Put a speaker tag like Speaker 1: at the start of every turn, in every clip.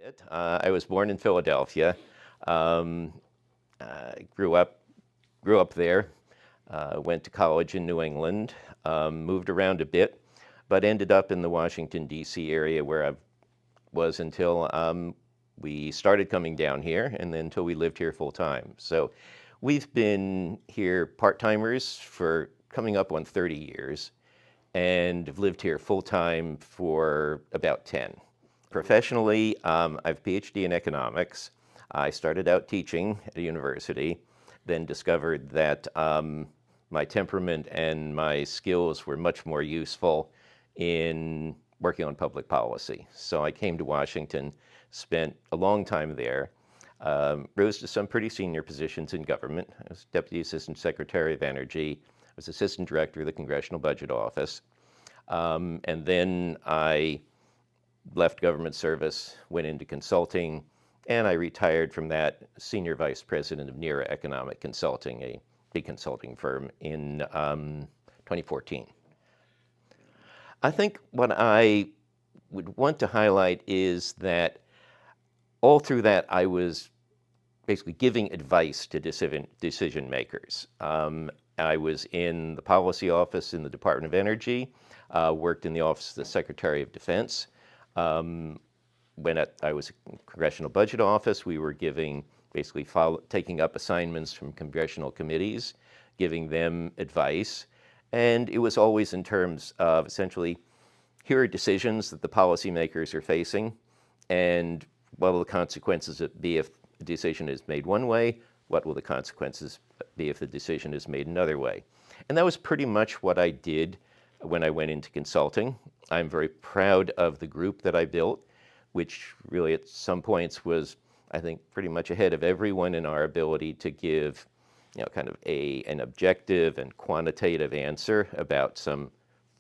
Speaker 1: bit. I was born in Philadelphia. Um, grew up there. Went to college in New England. Moved around a bit, but ended up in the Washington D.C. area where I was until we started coming down here, and then until we lived here full time. So we've been here part-timers for coming up on 30 years, and have lived here full time for about 10. Professionally, I have a PhD in economics. I started out teaching at a university, then discovered that my temperament and my skills were much more useful in working on public policy. So I came to Washington, spent a long time there, rose to some pretty senior positions in government. I was Deputy Assistant Secretary of Energy, I was Assistant Director of the Congressional Budget Office. And then I left government service, went into consulting, and I retired from that, Senior Vice President of NERA Economic Consulting, a big consulting firm, in 2014. I think what I would want to highlight is that all through that I was basically giving advice to decision makers. I was in the policy office in the Department of Energy, worked in the office of the Secretary of Defense. When I was in Congressional Budget Office, we were basically taking up assignments from congressional committees, giving them advice. And it was always in terms of essentially, here are decisions that the policymakers are facing, and what will the consequences be if a decision is made one way? What will the consequences be if the decision is made another way? And that was pretty much what I did when I went into consulting. I'm very proud of the group that I built, which really at some points was, I think, pretty much ahead of everyone in our ability to give, kind of an objective and quantitative answer about some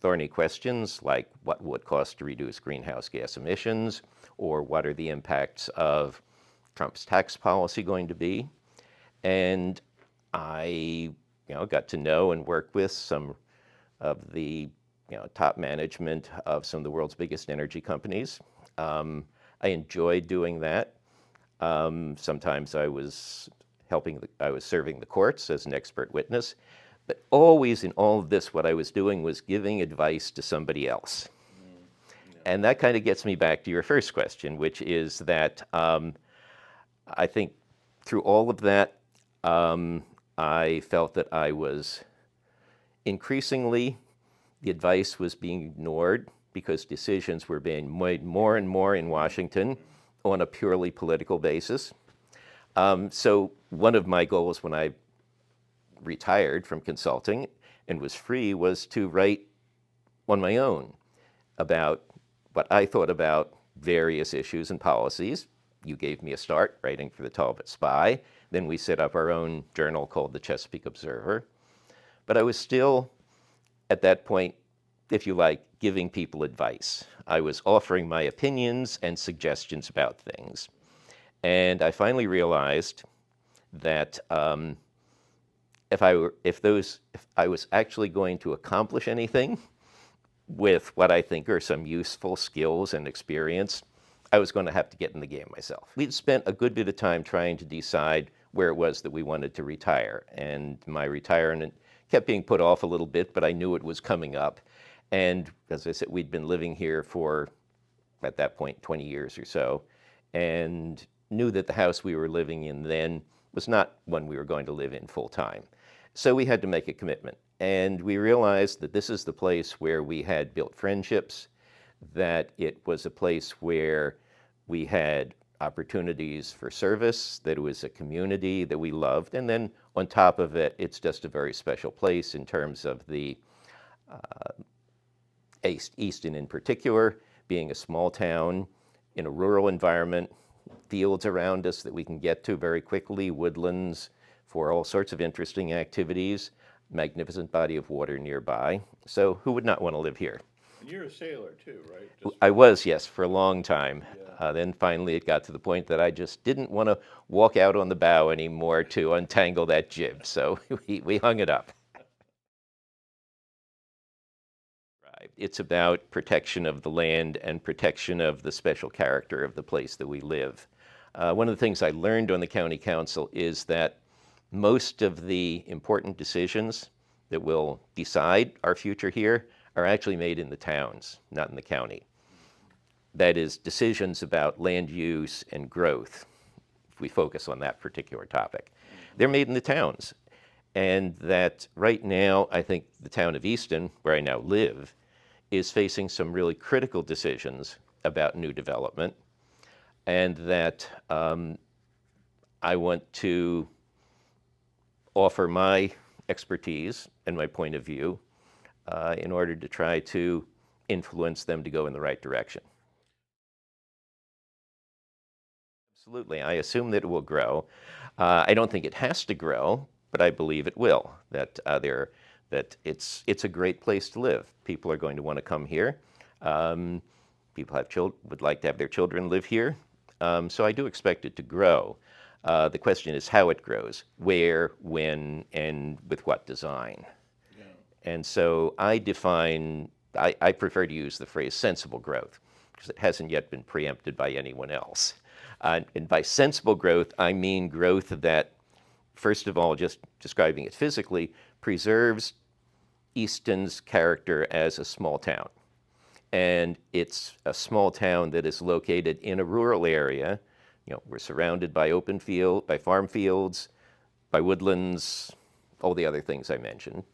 Speaker 1: thorny questions like what would it cost to reduce greenhouse gas emissions, or what are the impacts of Trump's tax policy going to be. And I got to know and work with some of the top management of some of the world's biggest energy companies. I enjoyed doing that. Sometimes I was serving the courts as an expert witness, but always in all of this, what I was doing was giving advice to somebody else. And that kind of gets me back to your first question, which is that I think through all of that, I felt that I was increasingly, the advice was being ignored because decisions were being made more and more in Washington on a purely political basis. So one of my goals when I retired from consulting and was free was to write on my own about what I thought about various issues and policies. You gave me a start writing for the Talbot Spy. Then we set up our own journal called the Chesapeake Observer. But I was still, at that point, if you like, giving people advice. I was offering my opinions and suggestions about things. And I finally realized that if I was actually going to accomplish anything with what I think are some useful skills and experience, I was going to have to get in the game myself. We'd spent a good bit of time trying to decide where it was that we wanted to retire. And my retirement kept being put off a little bit, but I knew it was coming up. And as I said, we'd been living here for, at that point, 20 years or so, and knew that the house we were living in then was not one we were going to live in full time. So we had to make a commitment. And we realized that this is the place where we had built friendships, that it was a place where we had opportunities for service, that it was a community that we loved. And then on top of it, it's just a very special place in terms of the Easton in particular, being a small town in a rural environment, fields around us that we can get to very quickly, woodlands for all sorts of interesting activities, magnificent body of water nearby. So who would not want to live here?
Speaker 2: And you're a sailor too, right?
Speaker 1: I was, yes, for a long time.
Speaker 2: Yeah.
Speaker 1: Then finally it got to the point that I just didn't want to walk out on the bow anymore to untangle that jib. So we hung it up. It's about protection of the land and protection of the special character of the place that we live. One of the things I learned on the county council is that most of the important decisions that will decide our future here are actually made in the towns, not in the county. That is, decisions about land use and growth, if we focus on that particular topic. They're made in the towns. And that right now, I think the town of Easton, where I now live, is facing some really critical decisions about new development, and that I want to offer my expertise and my point of view in order to try to influence them to go in the right direction. Absolutely, I assume that it will grow. I don't think it has to grow, but I believe it will. That it's a great place to live. People are going to want to come here. People would like to have their children live here. So I do expect it to grow. The question is how it grows, where, when, and with what design.
Speaker 2: Yeah.
Speaker 1: And so I prefer to use the phrase sensible growth, because it hasn't yet been preempted by anyone else. And by sensible growth, I mean growth that, first of all, just describing it physically, preserves Easton's character as a small town. And it's a small town that is located in a rural area. We're surrounded by by farm fields, by woodlands, all the other things I mentioned.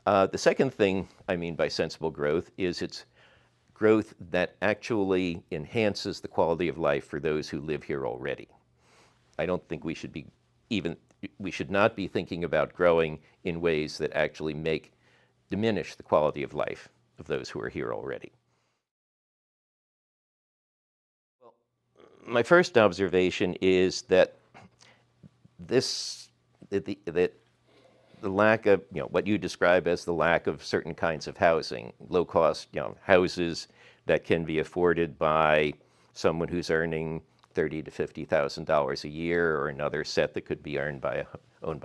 Speaker 1: The second thing I mean by sensible growth is it's growth that actually enhances the quality of life for those who live here already. I don't think we should not be thinking about growing in ways that actually diminish the quality of life of those who are here already. Well, my first observation is that the lack of, what you describe as the lack of certain kinds of housing, low-cost, houses that can be afforded by someone who's earning $30,000 to $50,000 a year, or another set that could be owned by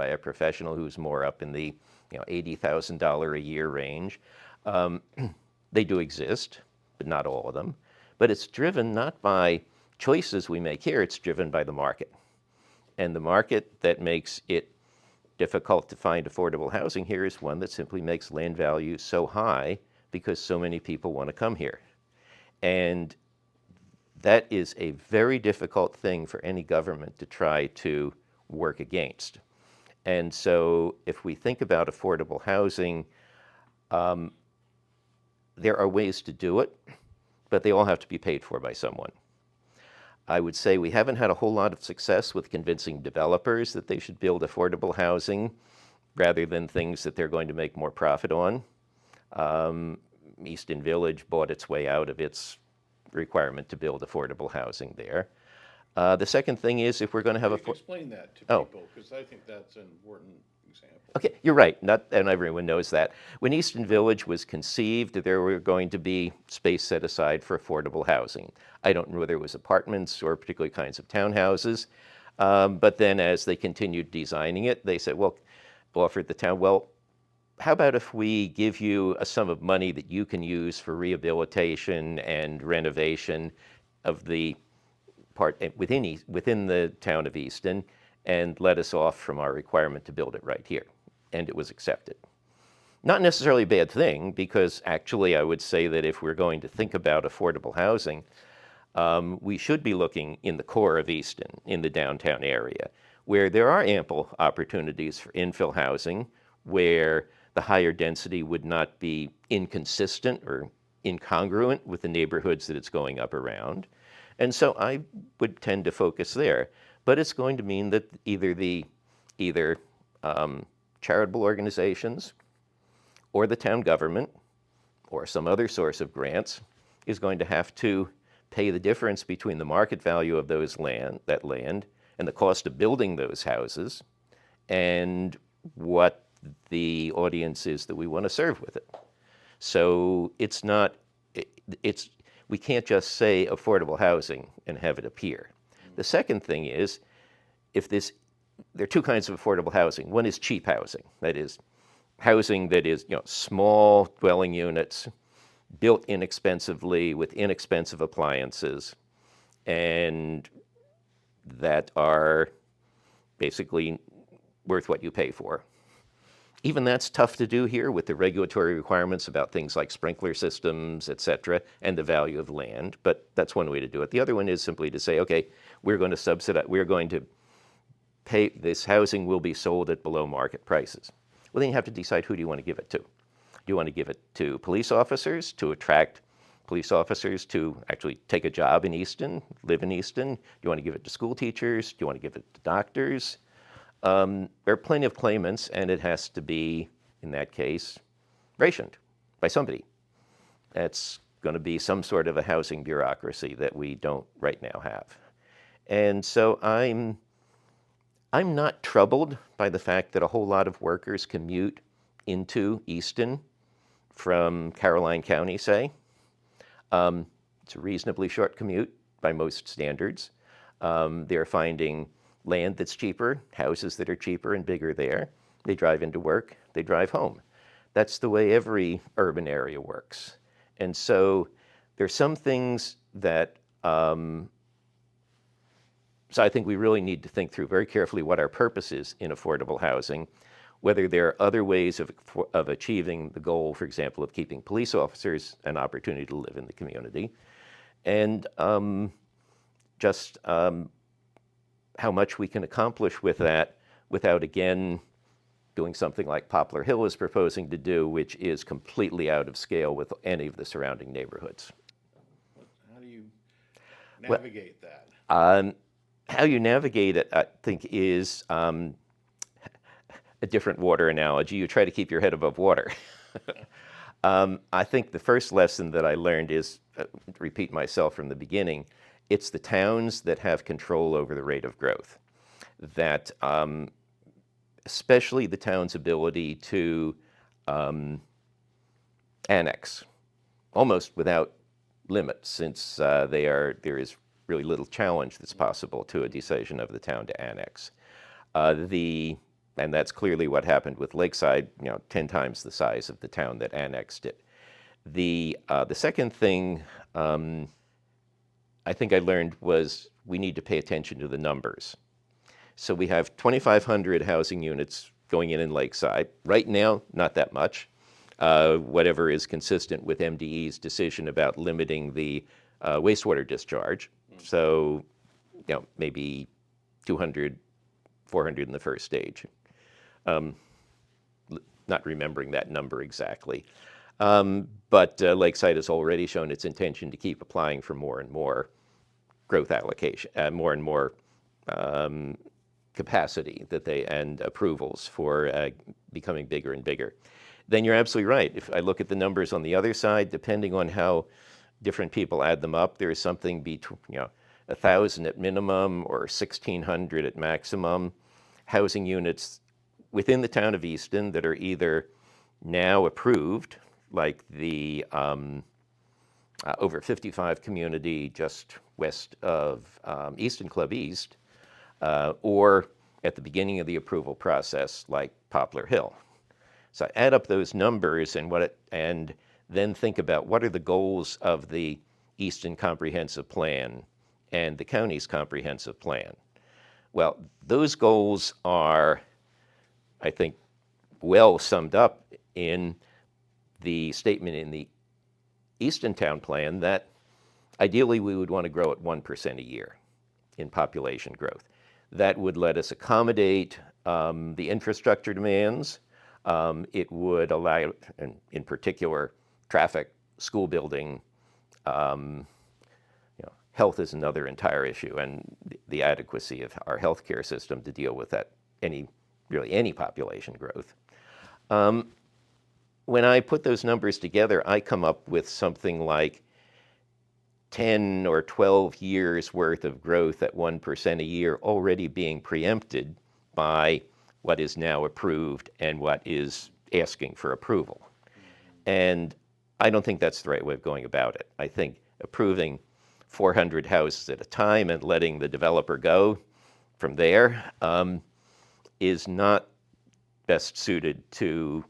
Speaker 1: a professional who's more up in the $80,000 a year range. They do exist, but not all of them. But it's driven not by choices we make here, it's driven by the market. And the market that makes it difficult to find affordable housing here is one that simply makes land values so high because so many people want to come here. And that is a very difficult thing for any government to try to work against. And so if we think about affordable housing, there are ways to do it, but they all have to be paid for by someone. I would say we haven't had a whole lot of success with convincing developers that they should build affordable housing rather than things that they're going to make more profit on. Easton Village bought its way out of its requirement to build affordable housing there. The second thing is, if we're going to have
Speaker 2: explain that to people, because I think that's an important example.
Speaker 1: Okay, you're right. Not everyone knows that. When Easton Village was conceived, there were going to be space set aside for affordable housing. I don't know whether it was apartments or particular kinds of townhouses. But then as they continued designing it, they said, offered the town, how about if we give you a sum of money that you can use for rehabilitation and renovation of the part within the town of Easton, and let us off from our requirement to build it right here. And it was accepted. Not necessarily a bad thing, because actually I would say that if we're going to think about affordable housing, we should be looking in the core of Easton, in the downtown area, where there are ample opportunities for infill housing, where the higher density would not be inconsistent or incongruent with the neighborhoods that it's going up around. And so I would tend to focus there. But it's going to mean that either charitable organizations or the town government or some other source of grants is going to have to pay the difference between the market value of that land and the cost of building those houses and what the audience is that we want to serve with it. So we can't just say affordable housing and have it appear. The second thing is, there are two kinds of affordable housing. One is cheap housing, that is, housing that is small dwelling units, built inexpensively with inexpensive appliances, and that are basically worth what you pay for. Even that's tough to do here with the regulatory requirements about things like sprinkler systems, et cetera, and the value of land, but that's one way to do it. The other one is simply to say, okay, we're going to subsidize, we're going to pay, this housing will be sold at below market prices. Well, then you have to decide, who do you want to give it to? Do you want to give it to police officers to attract police officers to actually take a job in Easton, live in Easton? Do you want to give it to school teachers? Do you want to give it to doctors? There are plenty of claimants, and it has to be, in that case, rationed by somebody. That's going to be some sort of a housing bureaucracy that we don't right now have. And so I'm not troubled by the fact that a whole lot of workers commute into Easton from Caroline County, say. It's a reasonably short commute by most standards. They're finding land that's cheaper, houses that are cheaper and bigger there. They drive into work, they drive home. That's the way every urban area works. And so there's some things that, so I think we really need to think through very carefully what our purpose is in affordable housing, whether there are other ways of achieving the goal, for example, of keeping police officers an opportunity to live in the community, and how much we can accomplish with that without, again, doing something like Poplar Hill is proposing to do, which is completely out of scale with any of the surrounding neighborhoods.
Speaker 2: How do you navigate that?
Speaker 1: How you navigate it, I think, is a different water analogy. You try to keep your head above water. I think the first lesson that I learned is, repeat myself from the beginning, it's the towns that have control over the rate of growth. That especially the town's ability to annex, almost without limit, since there is really little challenge that's possible to a decision of the town to annex. And that's clearly what happened with Lakeside, 10 times the size of the town that annexed it. The second thing I think I learned was we need to pay attention to the numbers. So we have 2,500 housing units going in Lakeside. Right now, not that much. Whatever is consistent with MDE's decision about limiting the wastewater discharge. So, maybe 200, 400 in the first stage. Not remembering that number exactly. But Lakeside has already shown its intention to keep applying for more and more growth allocation, more and more capacity and approvals for becoming bigger and bigger. Then you're absolutely right. If I look at the numbers on the other side, depending on how different people add them up, there is something between 1,000 at minimum or 1,600 at maximum housing units within the town of Easton that are either now approved, like the over 55 community just west of Easton Club East, or at the beginning of the approval process, like Poplar Hill. So I add up those numbers and then think about what are the goals of the Easton Comprehensive Plan and the county's comprehensive plan. Well, those goals are, I think, well summed up in the statement in the Easton Town Plan that ideally we would want to grow at 1% a year in population growth. That would let us accommodate the infrastructure demands. It would allow, in particular, traffic, school building. Health is another entire issue, and the adequacy of our healthcare system to deal with that, really any population growth. When I put those numbers together, I come up with something like 10 or 12 years worth of growth at 1% a year already being preempted by what is now approved and what is asking for approval. And I don't think that's the right way of going about it. I think approving 400 houses at a time and letting the developer go from there is not best suited to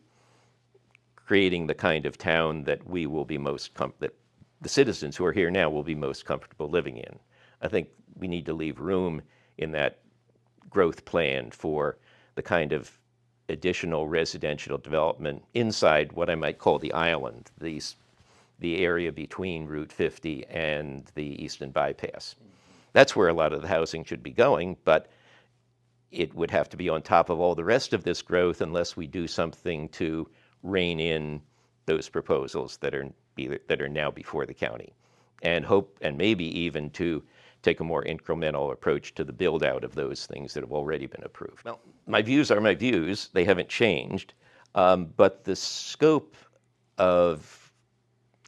Speaker 1: creating the kind of town that we will be that the citizens who are here now will be most comfortable living in. I think we need to leave room in that growth plan for the kind of additional residential development inside what I might call the island, the area between Route 50 and the Easton Bypass. That's where a lot of the housing should be going, but it would have to be on top of all the rest of this growth unless we do something to rein in those proposals that are now before the county, and maybe even to take a more incremental approach to the build out of those things that have already been approved. Well, my views are my views. They haven't changed, but the scope of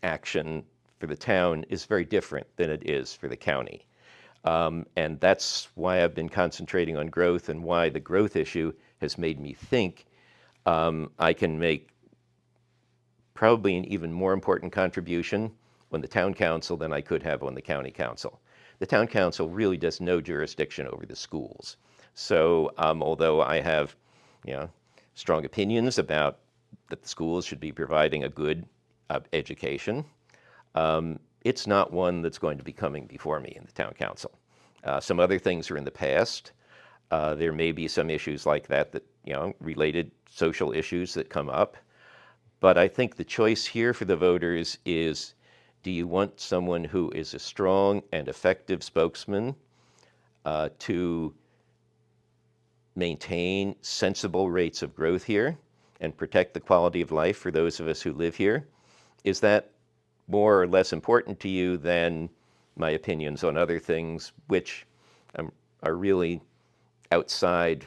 Speaker 1: action for the town is very different than it is for the county. And that's why I've been concentrating on growth, and why the growth issue has made me think I can make probably an even more important contribution on the town council than I could have on the county council. The town council really does no jurisdiction over the schools. So although I have, strong opinions about that the schools should be providing a good education, it's not one that's going to be coming before me in the town council. Some other things are in the past. There may be some issues like that, related social issues that come up. But I think the choice here for the voters is, do you want someone who is a strong and effective spokesman to maintain sensible rates of growth here and protect the quality of life for those of us who live here? Is that more or less important to you than my opinions on other things, which are really outside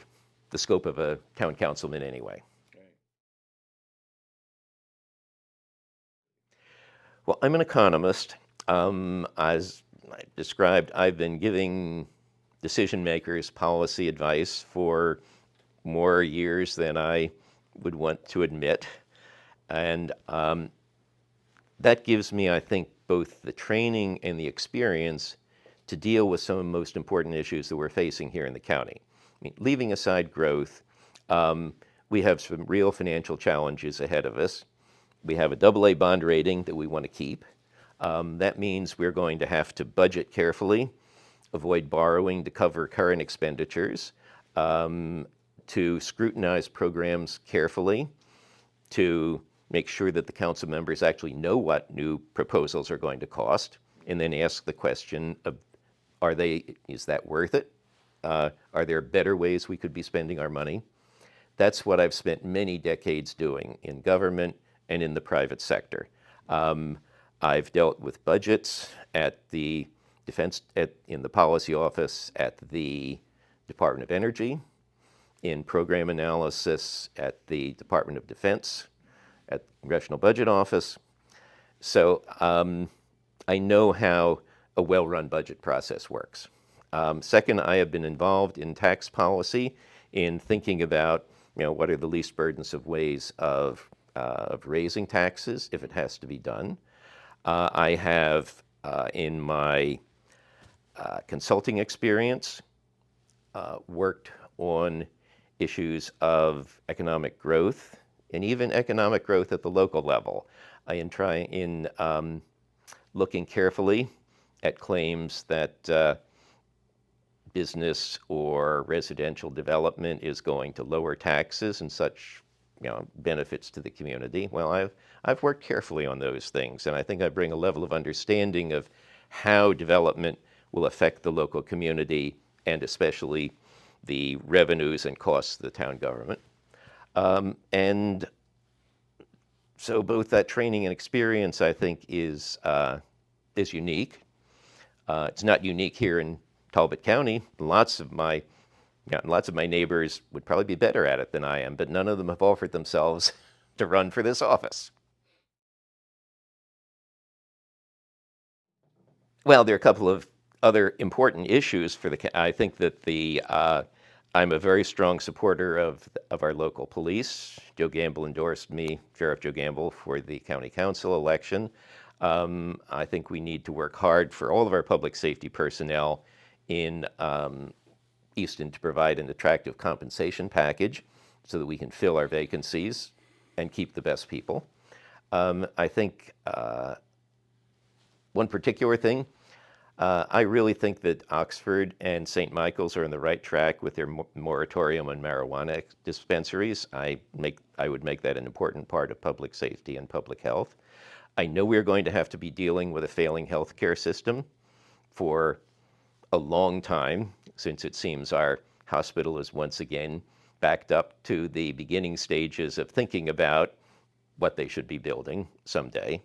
Speaker 1: the scope of a town councilman anyway? Well, I'm an economist. As I described, I've been giving decision makers policy advice for more years than I would want to admit. And that gives me, I think, both the training and the experience to deal with some of the most important issues that we're facing here in the county. I mean, leaving aside growth, we have some real financial challenges ahead of us. We have a AA bond rating that we want to keep. That means we're going to have to budget carefully, avoid borrowing to cover current expenditures, to scrutinize programs carefully, to make sure that the council members actually know what new proposals are going to cost, and then ask the question of, is that worth it? Are there better ways we could be spending our money? That's what I've spent many decades doing in government and in the private sector. I've dealt with budgets at the in the policy office at the Department of Energy, in program analysis at the Department of Defense, at the Congressional Budget Office. So I know how a well-run budget process works. Second, I have been involved in tax policy in thinking about, what are the least burdensome ways of raising taxes if it has to be done. I have, in my consulting experience, worked on issues of economic growth, and even economic growth at the local level. I am trying in looking carefully at claims that business or residential development is going to lower taxes and such benefits to the community. Well, I've worked carefully on those things, and I think I bring a level of understanding of how development will affect the local community, and especially the revenues and costs of the town government. And so both that training and experience, I think, is unique. It's not unique here in Talbot County. Lots of my neighbors would probably be better at it than I am, but none of them have offered themselves to run for this office. Well, there are a couple of other important issues for I think that I'm a very strong supporter of our local police. Joe Gamble endorsed me, Sheriff Joe Gamble, for the county council election. I think we need to work hard for all of our public safety personnel in Easton to provide an attractive compensation package so that we can fill our vacancies and keep the best people. I think one particular thing, I really think that Oxford and St. Michael's are on the right track with their moratorium on marijuana dispensaries. I would make that an important part of public safety and public health. I know we're going to have to be dealing with a failing healthcare system for a long time, since it seems our hospital is once again backed up to the beginning stages of thinking about what they should be building someday.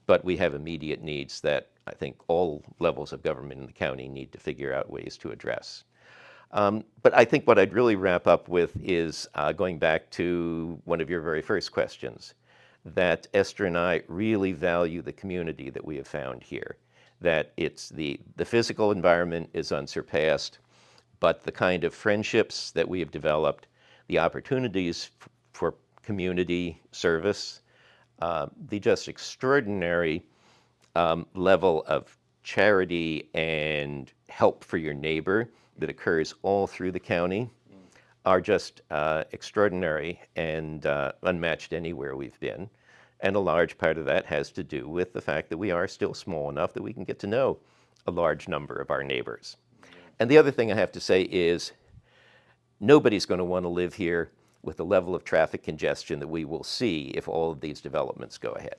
Speaker 1: But we have immediate needs that I think all levels of government in the county need to figure out ways to address. But I think what I'd really wrap up with is going back to one of your very first questions, that Esther and I really value the community that we have found here, that it's the physical environment is unsurpassed, but the kind of friendships that we have developed, the opportunities for community service, the just extraordinary level of charity and help for your neighbor that occurs all through the county are just extraordinary and unmatched anywhere we've been. And a large part of that has to do with the fact that we are still small enough that we can get to know a large number of our neighbors. And the other thing I have to say is nobody's going to want to live here with the level of traffic congestion that we will see if all of these developments go ahead.